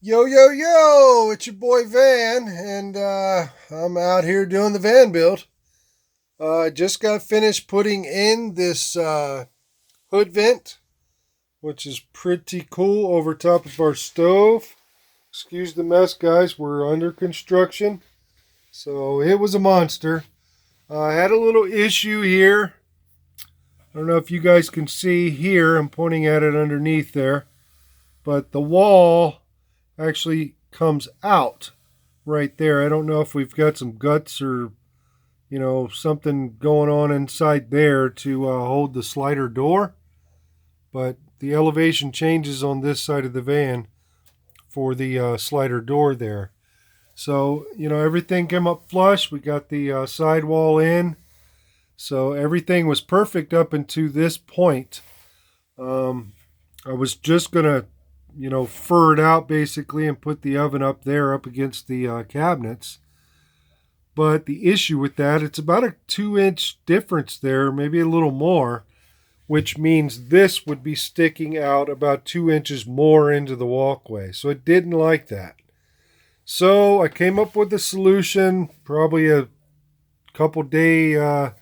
Yo, yo, yo, it's your boy Van, and I'm out here doing the van build. I just got finished putting in this hood vent, which is pretty cool over top of our stove. Excuse the mess, guys, we're under construction. So it was a monster. I had a little issue here. I don't know if you guys can see here, I'm pointing at it underneath there, but the wall actually comes out right there. I don't know if we've got some guts or, something going on inside there to hold the slider door, but the elevation changes on this side of the van for the slider door there. So, everything came up flush. We got the sidewall in. So everything was perfect up until this point. I was just going to fur it out basically and put the oven up there up against the cabinets. But the issue with that, it's about a 2-inch difference there, maybe a little more, which means this would be sticking out about 2 inches more into the walkway. So I didn't like that. So I came up with a solution, probably a couple day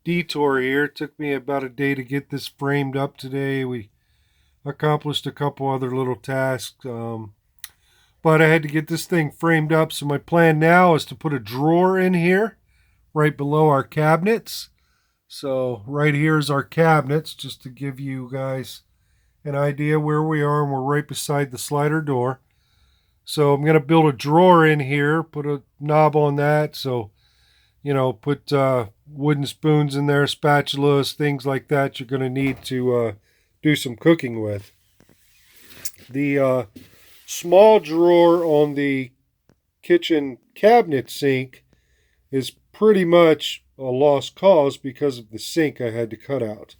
detour here. It took me about a day to get this framed up today. We accomplished a couple other little tasks, but I had to get this thing framed up. So my plan now is to put a drawer in here right below our cabinets. So right here is our cabinets, just to give you guys an idea where we are, and we're right beside the slider door. So I'm going to build a drawer in here, put a knob on that. So, put wooden spoons in there, spatulas, things like that you're going to need to do some cooking with. The small drawer on the kitchen cabinet sink is pretty much a lost cause because of the sink I had to cut out.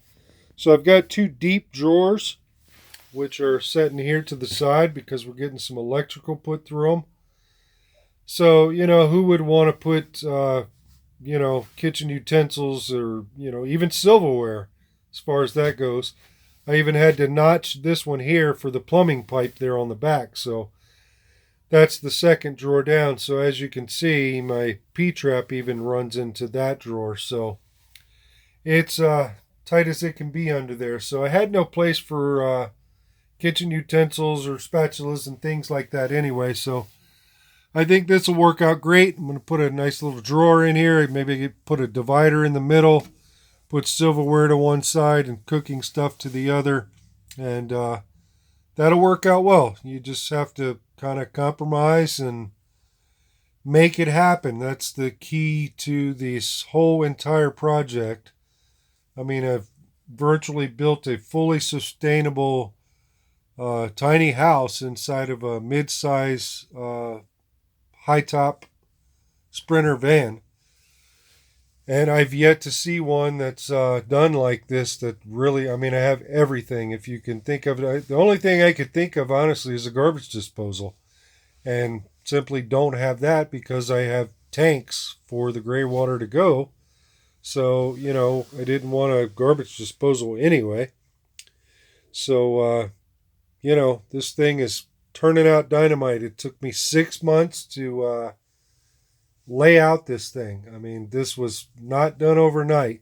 So I've got two deep drawers, which are set in here to the side because we're getting some electrical put through them. So, who would want to put, kitchen utensils or, even silverware as far as that goes. I even had to notch this one here for the plumbing pipe there on the back. So that's the second drawer down. So as you can see, my P-trap even runs into that drawer. So it's tight as it can be under there. So I had no place for kitchen utensils or spatulas and things like that anyway. So I think this will work out great. I'm going to put a nice little drawer in here. Maybe put a divider in the middle, put silverware to one side and cooking stuff to the other. And that'll work out well. You just have to kind of compromise and make it happen. That's the key to this whole entire project. I mean, I've virtually built a fully sustainable tiny house inside of a mid-size high-top Sprinter van. And I've yet to see one that's done like this that really, I mean, I have everything. If you can think of it, the only thing I could think of, honestly, is a garbage disposal. And simply don't have that because I have tanks for the gray water to go. So, I didn't want a garbage disposal anyway. So, this thing is turning out dynamite. It took me 6 months to lay out this thing. I mean, this was not done overnight.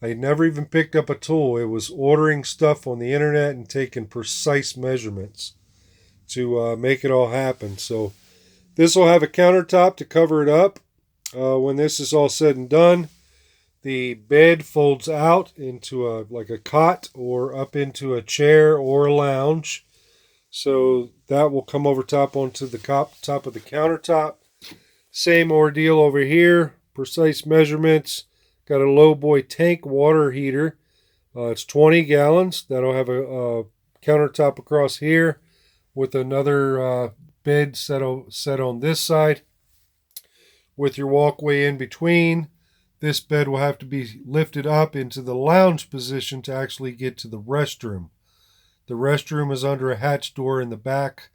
I never even picked up a tool. It was ordering stuff on the internet and taking precise measurements to make it all happen. So this will have a countertop to cover it up. When this is all said and done, the bed folds out into like a cot or up into a chair or a lounge. So that will come over top onto the top of the countertop. Same ordeal over here, precise measurements. Got a low boy tank water heater. It's 20 gallons. That'll have a countertop across here with another bed set on this side with your walkway in between. This bed will have to be lifted up into the lounge position to actually get to the restroom. The restroom is under a hatch door in the back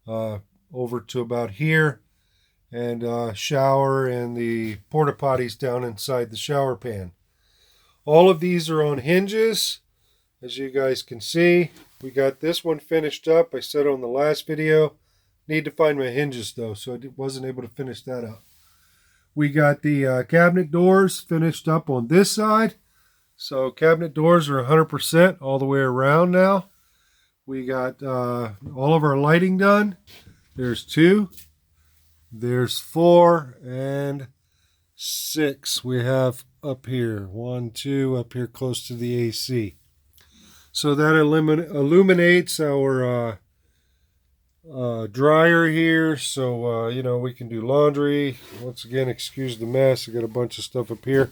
over to about here. And shower and the porta potties down inside the shower pan. All of these are on hinges, as you guys can see. We got this one finished up. I said on the last video, Need to find my hinges though, so I wasn't able to finish that up. We got the cabinet doors finished up on this side. So cabinet doors are 100% all the way around now. We got all of our lighting done. There's 2, there's 4, and 6 we have up here. 1, 2 up here close to the AC. So that illuminates our dryer here. So, we can do laundry. Once again, excuse the mess. I got a bunch of stuff up here.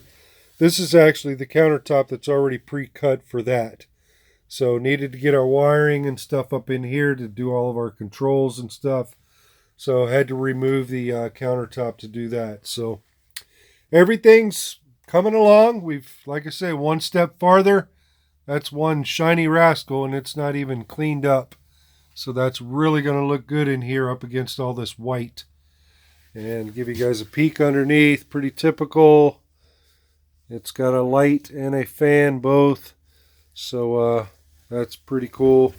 This is actually the countertop that's already pre-cut for that. So needed to get our wiring and stuff up in here to do all of our controls and stuff. So had to remove the countertop to do that. So everything's coming along. We've, like I say, one step farther. That's one shiny rascal, and it's not even cleaned up. So that's really going to look good in here up against all this white. And give you guys a peek underneath. Pretty typical. It's got a light and a fan both. So that's pretty cool.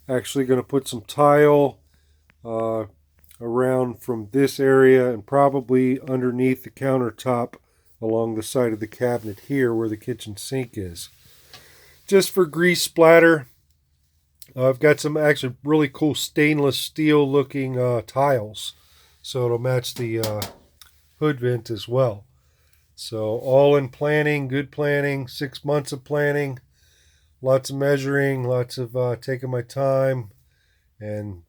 Actually going to put some tile around from this area and probably underneath the countertop along the side of the cabinet here where the kitchen sink is. Just for grease splatter. I've got some actually really cool stainless steel looking tiles. So it'll match the hood vent as well. So all in planning, good planning, 6 months of planning. Lots of measuring, lots of taking my time, and,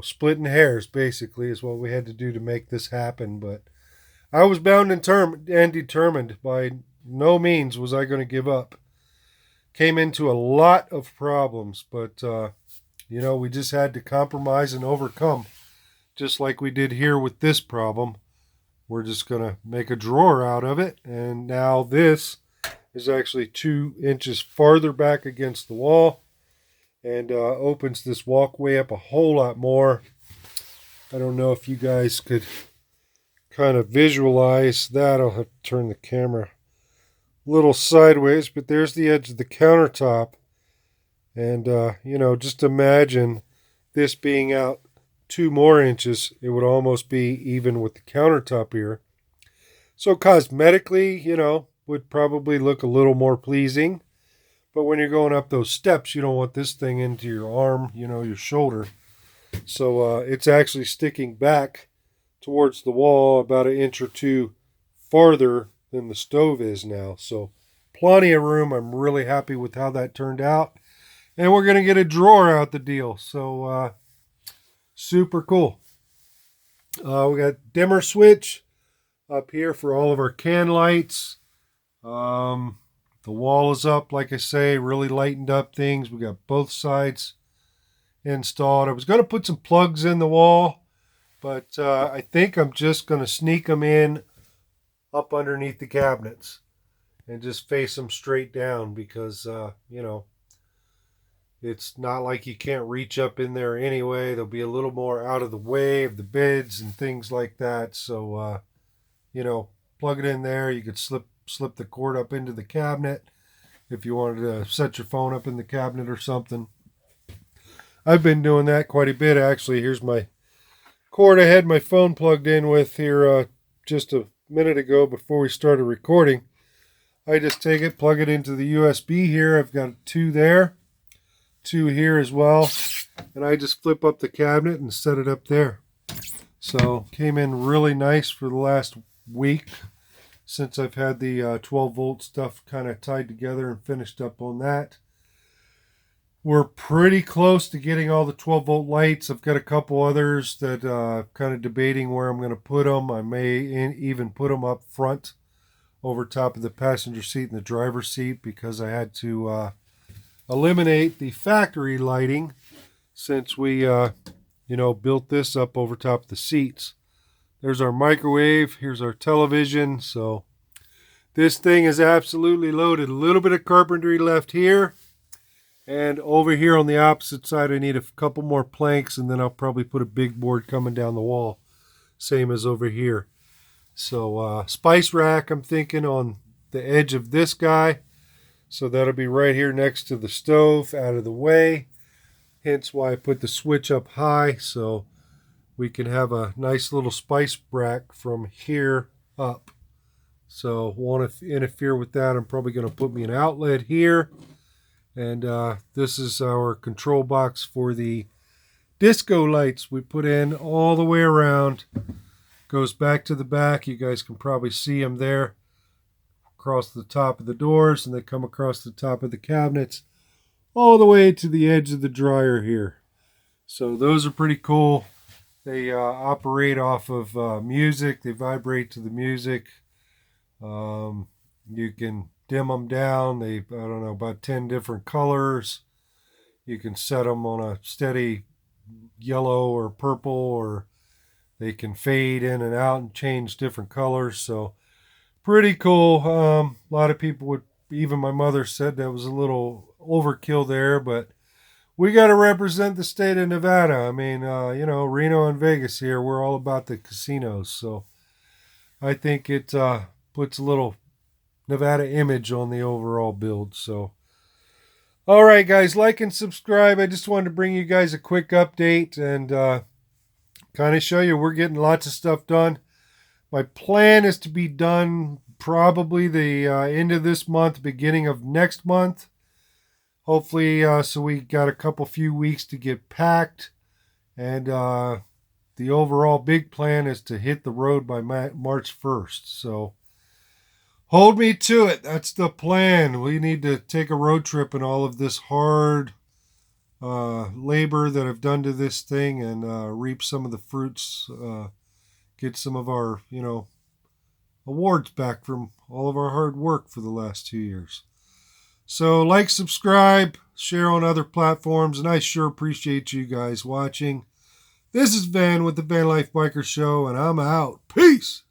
splitting hairs basically is what we had to do to make this happen. But I was bound and determined. By no means was I going to give up. Came into a lot of problems, but, we just had to compromise and overcome, just like we did here with this problem. We're just going to make a drawer out of it, and now this is actually 2 inches farther back against the wall and opens this walkway up a whole lot more. I don't know if you guys could kind of visualize that. I'll have to turn the camera a little sideways, but there's the edge of the countertop. And, just imagine this being out 2 more inches. It would almost be even with the countertop here. So cosmetically, would probably look a little more pleasing. But when you're going up those steps, you don't want this thing into your arm, your shoulder. So it's actually sticking back towards the wall about 1 inch or 2 farther than the stove is now. So plenty of room. I'm really happy with how that turned out. And we're going to get a drawer out the deal. So super cool. We got dimmer switch up here for all of our can lights. The wall is up, like I say, really lightened up things. We got both sides installed. I was going to put some plugs in the wall, but I think I'm just going to sneak them in up underneath the cabinets and just face them straight down because, it's not like you can't reach up in there anyway. They'll be a little more out of the way of the beds and things like that. So, plug it in there. You could slip the cord up into the cabinet if you wanted to set your phone up in the cabinet or something. I've been doing that quite a bit, actually. Here's my cord I had my phone plugged in with here just a minute ago before we started recording. I just take it, plug it into the USB here. I've got 2 there, 2 here as well, and I just flip up the cabinet and set it up there. So came in really nice for the last week since I've had the 12 volt stuff kind of tied together and finished up on that. We're pretty close to getting all the 12 volt lights. I've got a couple others that kind of debating where I'm going to put them. I may even put them up front over top of the passenger seat and the driver's seat because I had to eliminate the factory lighting since we built this up over top of the seats. There's our microwave. Here's our television. So this thing is absolutely loaded. A little bit of carpentry left here. And over here on the opposite side, I need a couple more planks, and then I'll probably put a big board coming down the wall. Same as over here. So spice rack, I'm thinking, on the edge of this guy. So that'll be right here next to the stove, out of the way. Hence why I put the switch up high. So we can have a nice little spice rack from here up. So won't interfere with that. I'm probably going to put me an outlet here. And this is our control box for the disco lights we put in all the way around. Goes back to the back. You guys can probably see them there. Across the top of the doors, and they come across the top of the cabinets all the way to the edge of the dryer here. So those are pretty cool. They operate off of music. They vibrate to the music. You can dim them down. They, I don't know, about 10 different colors. You can set them on a steady yellow or purple, or they can fade in and out and change different colors. So pretty cool. A lot of people would, even my mother said that was a little overkill there, but we got to represent the state of Nevada. I mean, Reno and Vegas here, we're all about the casinos. So I think it puts a little Nevada image on the overall build. So, all right, guys, like and subscribe. I just wanted to bring you guys a quick update and kind of show you we're getting lots of stuff done. My plan is to be done probably the end of this month, beginning of next month. Hopefully, so we got a few weeks to get packed. And the overall big plan is to hit the road by March 1st. So hold me to it. That's the plan. We need to take a road trip in all of this hard labor that I've done to this thing and reap some of the fruits. Get some of our, awards back from all of our hard work for the last 2 years. So like, subscribe, share on other platforms, and I sure appreciate you guys watching. This is Van with the Van Life Biker Show, and I'm out. Peace!